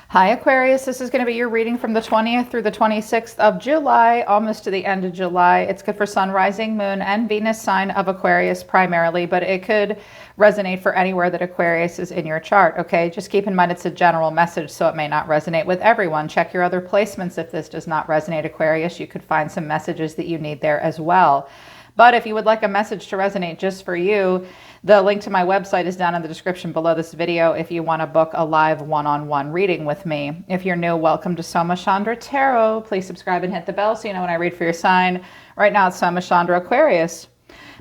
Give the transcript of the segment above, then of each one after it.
Hi Aquarius, this is going to be your reading from the 20th through the 26th of July, almost to the end of July. It's good for Sun, Rising, Moon, and Venus sign of Aquarius primarily, but it could resonate for anywhere that Aquarius is in your chart, okay? Just keep in mind it's a general message, so it may not resonate with everyone. Check your other placements if this does not resonate, Aquarius. You could find some messages that you need there as well. But if you would like a message to resonate just for you, the link to my website is down in the description below this video if you want to book a live one-on-one reading with me. If you're new, welcome to Soma Chandra Tarot. Please subscribe and hit the bell so you know when I read for your sign. Right now it's Soma Chandra Aquarius,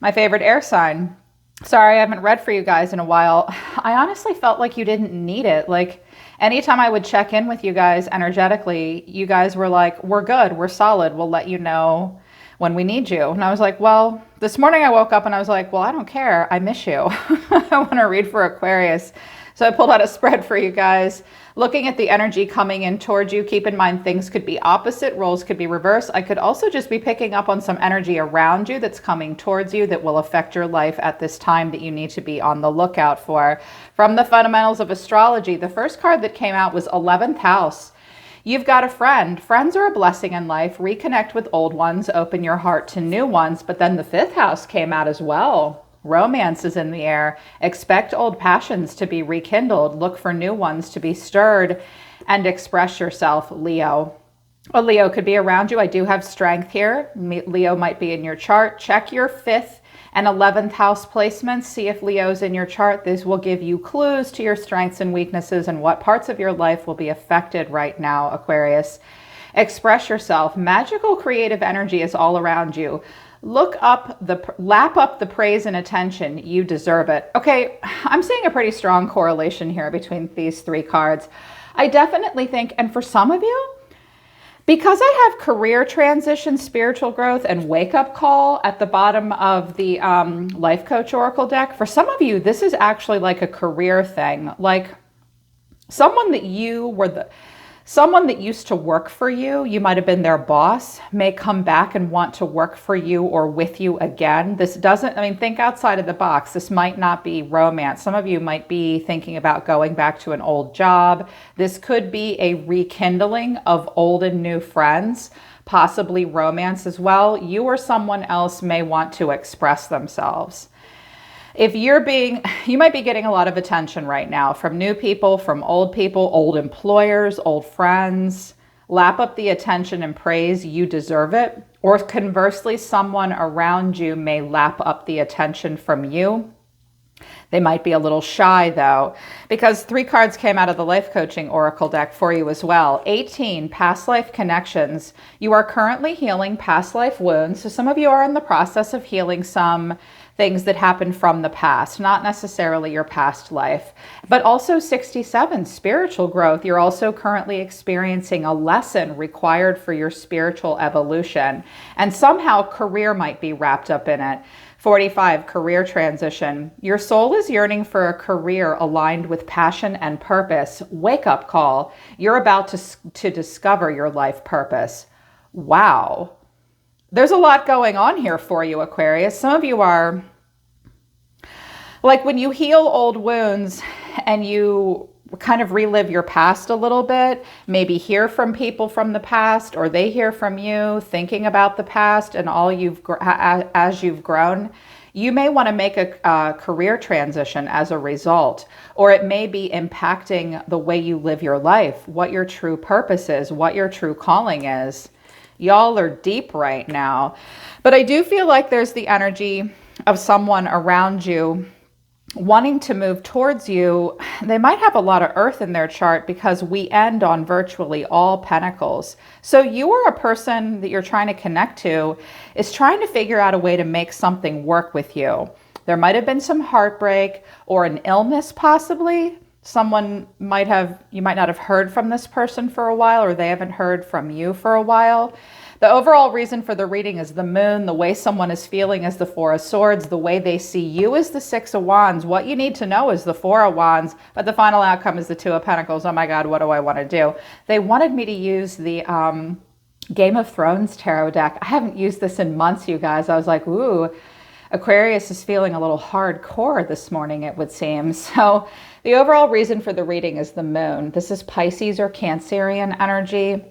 my favorite air sign. Sorry, I haven't read for you guys in a while. I honestly felt like you didn't need it. Like anytime I would check in with you guys energetically, you guys were like, we're good, we're solid, we'll let you know when we need you. And I was like, well, this morning I woke up and I was like, well, I don't care. I miss you. I want to read for Aquarius. So I pulled out a spread for you guys. Looking at the energy coming in towards you, keep in mind things could be opposite, roles could be reversed. I could also just be picking up on some energy around you that's coming towards you that will affect your life at this time that you need to be on the lookout for. From the fundamentals of astrology, the first card that came out was 11th house. You've got a friend. Friends are a blessing in life. Reconnect with old ones, open your heart to new ones. But then the 5th house came out as well. Romance is in the air. Expect old passions to be rekindled. Look for new ones to be stirred and express yourself, Leo. A Leo could be around you. I do have strength here. Leo might be in your chart. Check your 5th and 11th house placements. See if Leo's in your chart. This will give you clues to your strengths and weaknesses and what parts of your life will be affected right now, Aquarius. Express yourself. Magical creative energy is all around you. Lap up the praise and attention. You deserve it. Okay, I'm seeing a pretty strong correlation here between these 3 cards. I definitely think, and for some of you, because I have career transition, spiritual growth, and wake-up call at the bottom of the Life Coach Oracle deck, for some of you, this is actually like a career thing. Like someone that used to work for you, you might have been their boss, may come back and want to work for you or with you again. This doesn't, I mean, think outside of the box. This might not be romance. Some of you might be thinking about going back to an old job. This could be a rekindling of old and new friends, possibly romance as well. You or someone else may want to express themselves. If you might be getting a lot of attention right now from new people, from old people, old employers, old friends. Lap up the attention and praise. You deserve it. Or conversely, someone around you may lap up the attention from you. They might be a little shy though, because 3 cards came out of the Life Coaching Oracle deck for you as well. 18, past life connections. You are currently healing past life wounds. So some of you are in the process of healing some things that happened from the past, not necessarily your past life, but also 67, spiritual growth. You're also currently experiencing a lesson required for your spiritual evolution, and somehow career might be wrapped up in it. 45, career transition. Your soul is yearning for a career aligned with passion and purpose. Wake up call. You're about to discover your life purpose. Wow. There's a lot going on here for you, Aquarius. Some of you are like when you heal old wounds and you kind of relive your past a little bit, maybe hear from people from the past or they hear from you thinking about the past and as you've grown, you may want to make a career transition as a result, or it may be impacting the way you live your life, what your true purpose is, what your true calling is. Y'all are deep right now. But I do feel like there's the energy of someone around you wanting to move towards you. They might have a lot of earth in their chart because we end on virtually all pentacles. So you are a person that you're trying to connect to is trying to figure out a way to make something work with you. There might have been some heartbreak or an illness possibly. You might not have heard from this person for a while, or they haven't heard from you for a while. The overall reason for the reading is the moon. The way someone is feeling is the Four of Swords. The way they see you is the Six of Wands. What you need to know is the Four of Wands, but the final outcome is the Two of Pentacles. Oh my God, what do I want to do? They wanted me to use the Game of Thrones tarot deck. I haven't used this in months, you guys. I was like, ooh, Aquarius is feeling a little hardcore this morning, it would seem. So the overall reason for the reading is the moon. This is Pisces or Cancerian energy.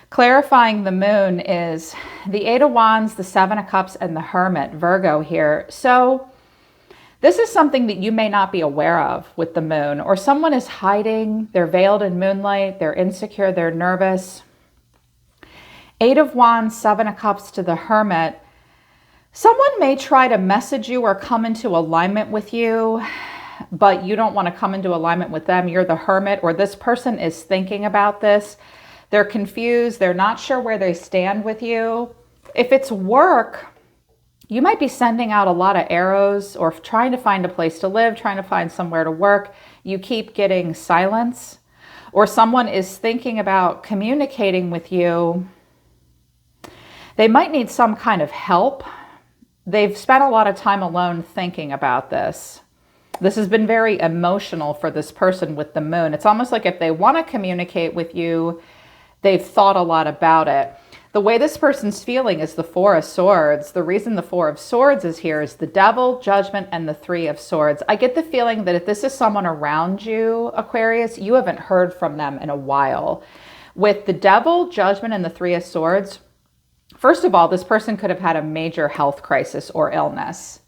Clarifying the moon is the Eight of Wands, the Seven of Cups, and the Hermit, Virgo here. So this is something that you may not be aware of with the moon, or someone is hiding, they're veiled in moonlight, they're insecure, they're nervous. Eight of Wands, Seven of Cups to the Hermit. Someone may try to message you or come into alignment with you, but you don't want to come into alignment with them. You're the Hermit, or this person is thinking about this. They're confused. They're not sure where they stand with you. If it's work, you might be sending out a lot of arrows or trying to find a place to live, trying to find somewhere to work. You keep getting silence, or someone is thinking about communicating with you. They might need some kind of help. They've spent a lot of time alone thinking about this. This has been very emotional for this person with the moon. It's almost like if they want to communicate with you, they've thought a lot about it. The way this person's feeling is the Four of Swords. The reason the Four of Swords is here is the Devil, Judgment, and the Three of Swords. I get the feeling that if this is someone around you, Aquarius, you haven't heard from them in a while. With the Devil, Judgment, and the Three of Swords, first of all, this person could have had a major health crisis or illness,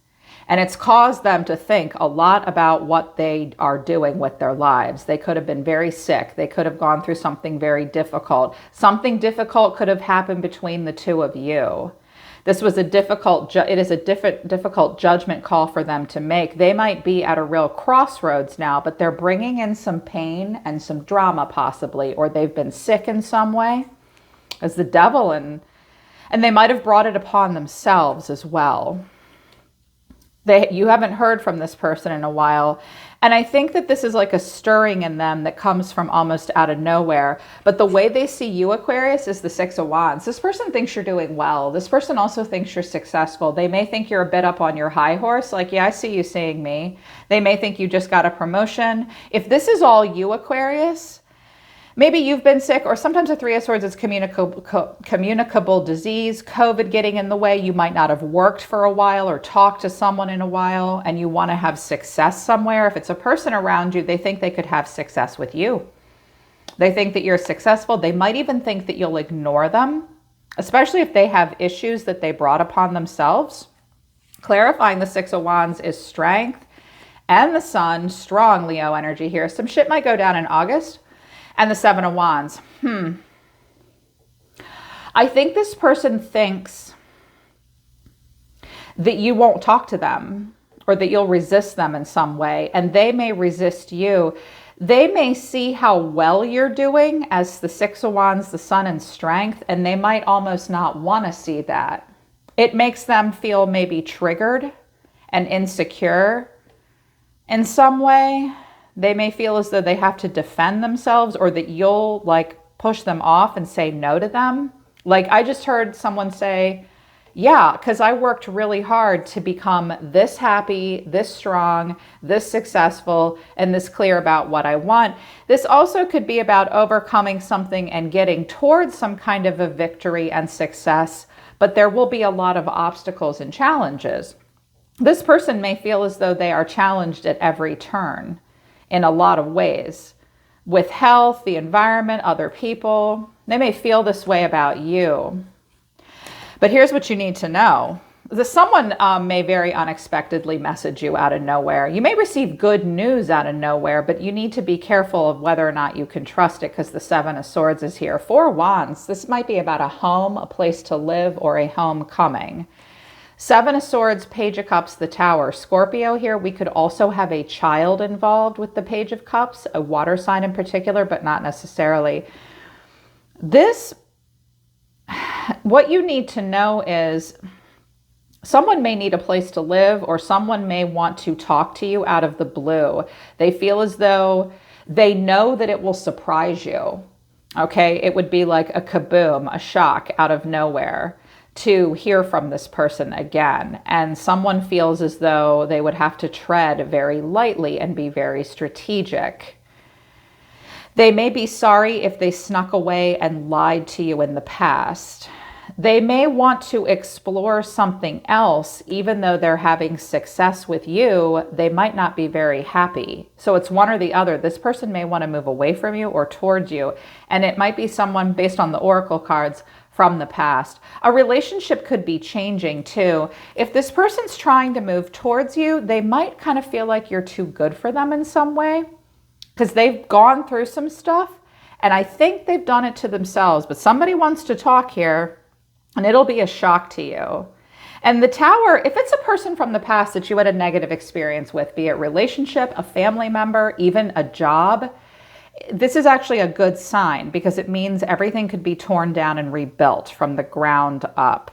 and it's caused them to think a lot about what they are doing with their lives. They could have been very sick. They could have gone through something very difficult. Something difficult could have happened between the two of you. This was a difficult judgment call for them to make. They might be at a real crossroads now, but they're bringing in some pain and some drama possibly, or they've been sick in some way as the Devil, and they might have brought it upon themselves as well. You haven't heard from this person in a while. And I think that this is like a stirring in them that comes from almost out of nowhere. But the way they see you, Aquarius, is the Six of Wands. This person thinks you're doing well. This person also thinks you're successful. They may think you're a bit up on your high horse. Like, yeah, I see you seeing me. They may think you just got a promotion. If this is all you, Aquarius, maybe you've been sick, or sometimes the Three of Swords is communicable disease, COVID getting in the way. You might not have worked for a while or talked to someone in a while, and you want to have success somewhere. If it's a person around you, they think they could have success with you. They think that you're successful. They might even think that you'll ignore them, especially if they have issues that they brought upon themselves. Clarifying the Six of Wands is strength and the Sun, strong Leo energy here. Some shit might go down in August. And the Seven of Wands. I think this person thinks that you won't talk to them, or that you'll resist them in some way, and they may resist you. They may see how well you're doing as the Six of Wands, the Sun, and strength, and they might almost not want to see that. It makes them feel maybe triggered and insecure in some way. They may feel as though they have to defend themselves, or that you'll like push them off and say no to them. Like, I just heard someone say, yeah, because I worked really hard to become this happy, this strong, this successful, and this clear about what I want. This also could be about overcoming something and getting towards some kind of a victory and success, but there will be a lot of obstacles and challenges. This person may feel as though they are challenged at every turn in a lot of ways, with health, the environment, other people. They may feel this way about you. But here's what you need to know. Someone may very unexpectedly message you out of nowhere. You may receive good news out of nowhere, but you need to be careful of whether or not you can trust it, because the Seven of Swords is here. Four of Wands, this might be about a home, a place to live, or a homecoming. Seven of Swords, Page of Cups, the Tower. Scorpio here, we could also have a child involved with the Page of Cups, a water sign in particular, but not necessarily. What you need to know is someone may need a place to live, or someone may want to talk to you out of the blue. They feel as though they know that it will surprise you. Okay, it would be like a kaboom, a shock out of nowhere to hear from this person again. And someone feels as though they would have to tread very lightly and be very strategic. They may be sorry if they snuck away and lied to you in the past. They may want to explore something else, even though they're having success with you, they might not be very happy. So it's one or the other. This person may want to move away from you or towards you. And it might be someone, based on the oracle cards, from the past. A relationship could be changing too. If this person's trying to move towards you, they might kind of feel like you're too good for them in some way, because they've gone through some stuff. And I think they've done it to themselves. But somebody wants to talk here, and it'll be a shock to you. And the Tower, if it's a person from the past that you had a negative experience with, be it relationship, a family member, even a job, this is actually a good sign, because it means everything could be torn down and rebuilt from the ground up.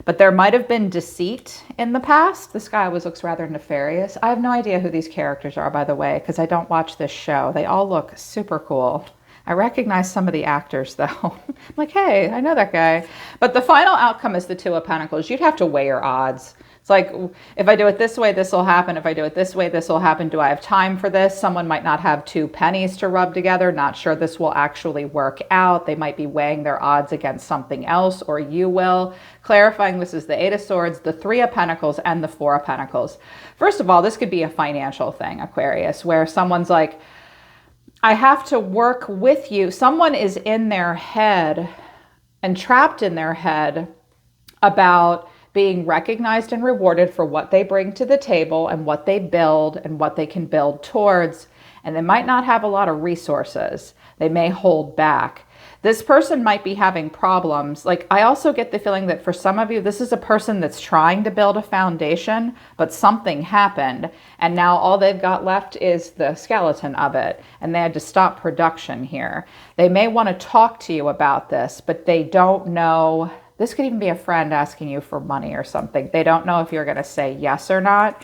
But there might have been deceit in the past. This guy always looks rather nefarious. I have no idea who these characters are, by the way, because I don't watch this show. They all look super cool. I recognize some of the actors, though. I'm like, hey, I know that guy. But the final outcome is the Two of Pentacles. You'd have to weigh your odds. It's like, if I do it this way, this will happen. If I do it this way, this will happen. Do I have time for this? Someone might not have two pennies to rub together. Not sure this will actually work out. They might be weighing their odds against something else, or you will. Clarifying, this is the Eight of Swords, the Three of Pentacles, and the Four of Pentacles. First of all, this could be a financial thing, Aquarius, where someone's like, I have to work with you. Someone is in their head and trapped in their head about being recognized and rewarded for what they bring to the table and what they build and what they can build towards. And they might not have a lot of resources. They may hold back. This person might be having problems. Like, I also get the feeling that for some of you, this is a person that's trying to build a foundation, but something happened. And now all they've got left is the skeleton of it. And they had to stop production here. They may want to talk to you about this, but they don't know. This could even be a friend asking you for money or something. They don't know if you're going to say yes or not.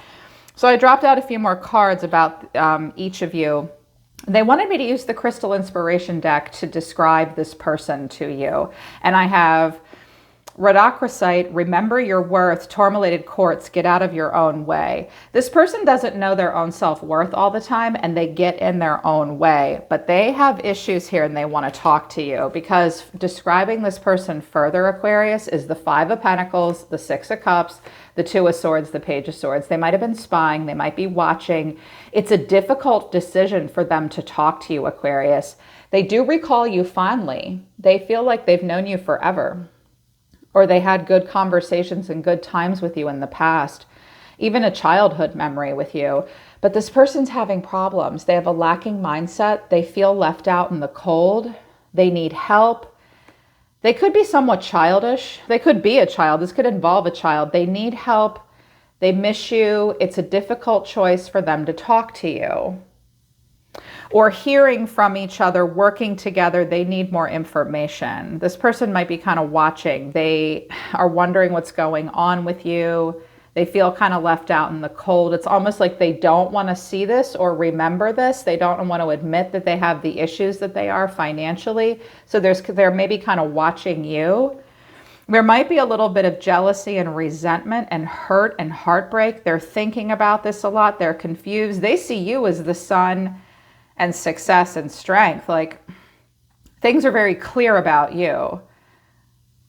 So I dropped out a few more cards about each of you. They wanted me to use the Crystal Inspiration deck to describe this person to you. And I have Rhodochrosite, Remember Your Worth, Tourmalated Quartz, Get Out of Your Own Way. This person doesn't know their own self-worth all the time, and they get in their own way. But they have issues here, and they want to talk to you, because describing this person further, Aquarius, is the Five of Pentacles, the Six of Cups, the Two of Swords, the Page of Swords. They might have been spying. They might be watching. It's a difficult decision for them to talk to you, Aquarius. They do recall you fondly. They feel like they've known you forever, or they had good conversations and good times with you in the past, even a childhood memory with you. But this person's having problems. They have a lacking mindset. They feel left out in the cold. They need help. They could be somewhat childish. They could be a child. This could involve a child. They need help. They miss you. It's a difficult choice for them to talk to you. Or hearing from each other, working together, they need more information. This person might be kind of watching. They are wondering what's going on with you. They feel kind of left out in the cold. It's almost like they don't want to see this or remember this. They don't want to admit that they have the issues that they are financially. So they're maybe kind of watching you. There might be a little bit of jealousy and resentment and hurt and heartbreak. They're thinking about this a lot. They're confused. They see you as the sun and success and strength. Like, things are very clear about you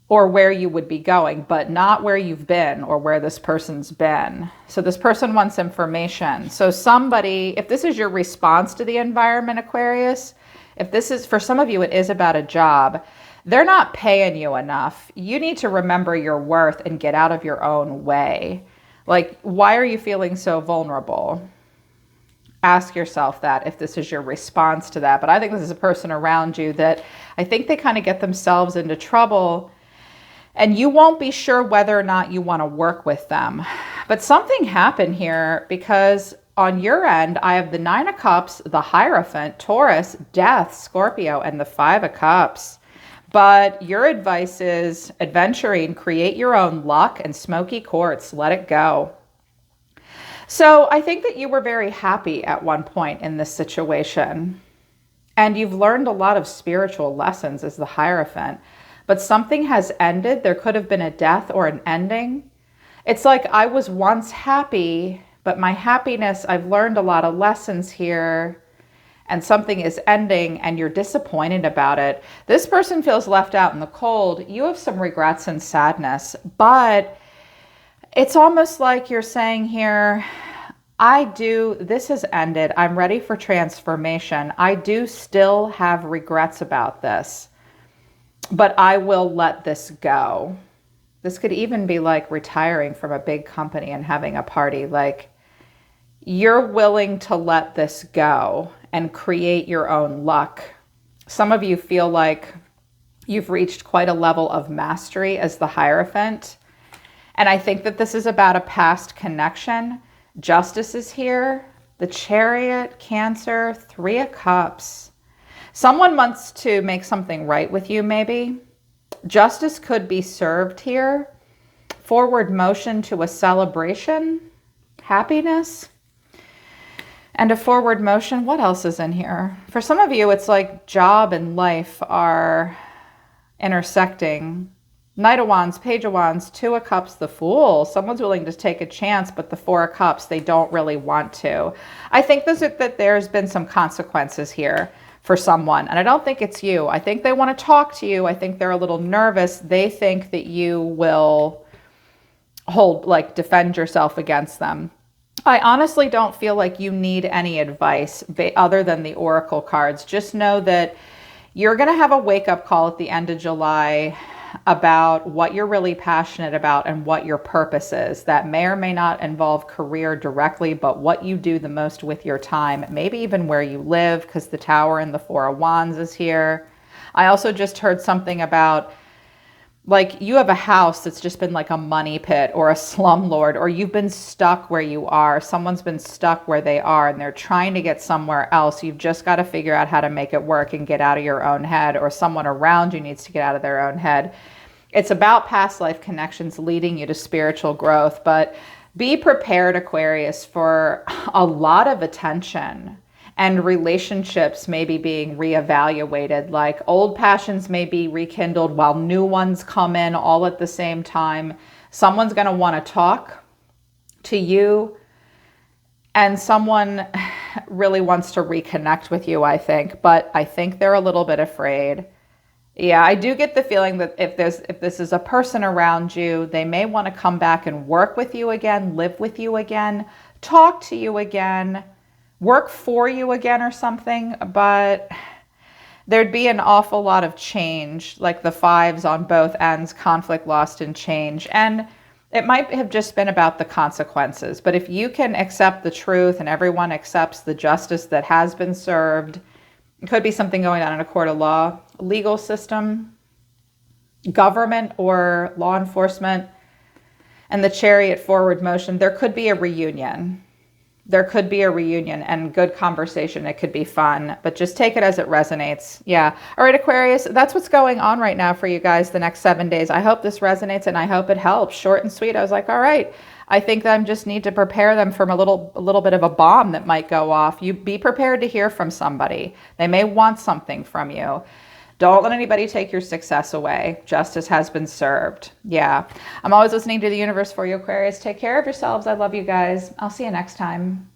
or where you would be going, but not where you've been or where this person's been. So this person wants information. So somebody, if this is your response to the environment, Aquarius, if this is, for some of you, it is about a job. They're not paying you enough. You need to remember your worth and get out of your own way. Like, why are you feeling so vulnerable? Ask yourself that if this is your response to that. But I think this is a person around you that I think they kind of get themselves into trouble, and you won't be sure whether or not you want to work with them. But something happened here, because on your end, I have the Nine of Cups, the Hierophant, Taurus, Death, Scorpio, and the Five of Cups. But your advice is adventuring, create your own luck, and smoky quartz, let it go. So I think that you were very happy at one point in this situation, and you've learned a lot of spiritual lessons as the Hierophant, but something has ended. There could have been a death or an ending. It's like, I was once happy, but my happiness, I've learned a lot of lessons here, and something is ending and you're disappointed about it. This person feels left out in the cold. You have some regrets and sadness, but it's almost like you're saying here, this has ended. I'm ready for transformation. I do still have regrets about this, but I will let this go. This could even be like retiring from a big company and having a party. Like, you're willing to let this go and create your own luck. Some of you feel like you've reached quite a level of mastery as the Hierophant. And I think that this is about a past connection. Justice is here. The Chariot, Cancer, 3 of Cups. Someone wants to make something right with you, maybe. Justice could be served here. Forward motion to a celebration. Happiness. And a forward motion. What else is in here? For some of you, it's like job and life are intersecting. Knight of Wands, Page of Wands, 2 of Cups, the Fool. Someone's willing to take a chance, but the 4 of Cups, they don't really want to. I think that there's been some consequences here for someone, and I don't think it's you. I think they want to talk to you. I think they're a little nervous. They think that you will defend yourself against them. I honestly don't feel like you need any advice other than the Oracle cards. Just know that you're going to have a wake-up call at the end of July about what you're really passionate about and what your purpose is. That may or may not involve career directly, but what you do the most with your time, maybe even where you live, because the Tower and the 4 of Wands is here. I also just heard something about, like, you have a house that's just been like a money pit or a slumlord, or you've been stuck where you are. Someone's been stuck where they are and they're trying to get somewhere else. You've just got to figure out how to make it work and get out of your own head, or someone around you needs to get out of their own head. It's about past life connections leading you to spiritual growth, but be prepared, Aquarius, for a lot of attention. And relationships may be being reevaluated, like old passions may be rekindled while new ones come in all at the same time. Someone's going to want to talk to you, and someone really wants to reconnect with you, I think, but I think they're a little bit afraid. Yeah, I do get the feeling that if this is a person around you, they may want to come back and work with you again, live with you again, talk to you again, work for you again or something, but there'd be an awful lot of change, like the 5s on both ends, conflict, lost, and change. And it might have just been about the consequences, but if you can accept the truth and everyone accepts the justice that has been served, it could be something going on in a court of law, legal system, government, or law enforcement, and the Chariot forward motion, there could be a reunion. There could be a reunion and good conversation. It could be fun, but just take it as it resonates. Yeah. All right, Aquarius, that's what's going on right now for you guys the next 7 days. I hope this resonates and I hope it helps. Short and sweet. I was like, all right, I think that I just need to prepare them from a little bit of a bomb that might go off. You be prepared to hear from somebody. They may want something from you. Don't let anybody take your success away. Justice has been served. Yeah. I'm always listening to the universe for you, Aquarius. Take care of yourselves. I love you guys. I'll see you next time.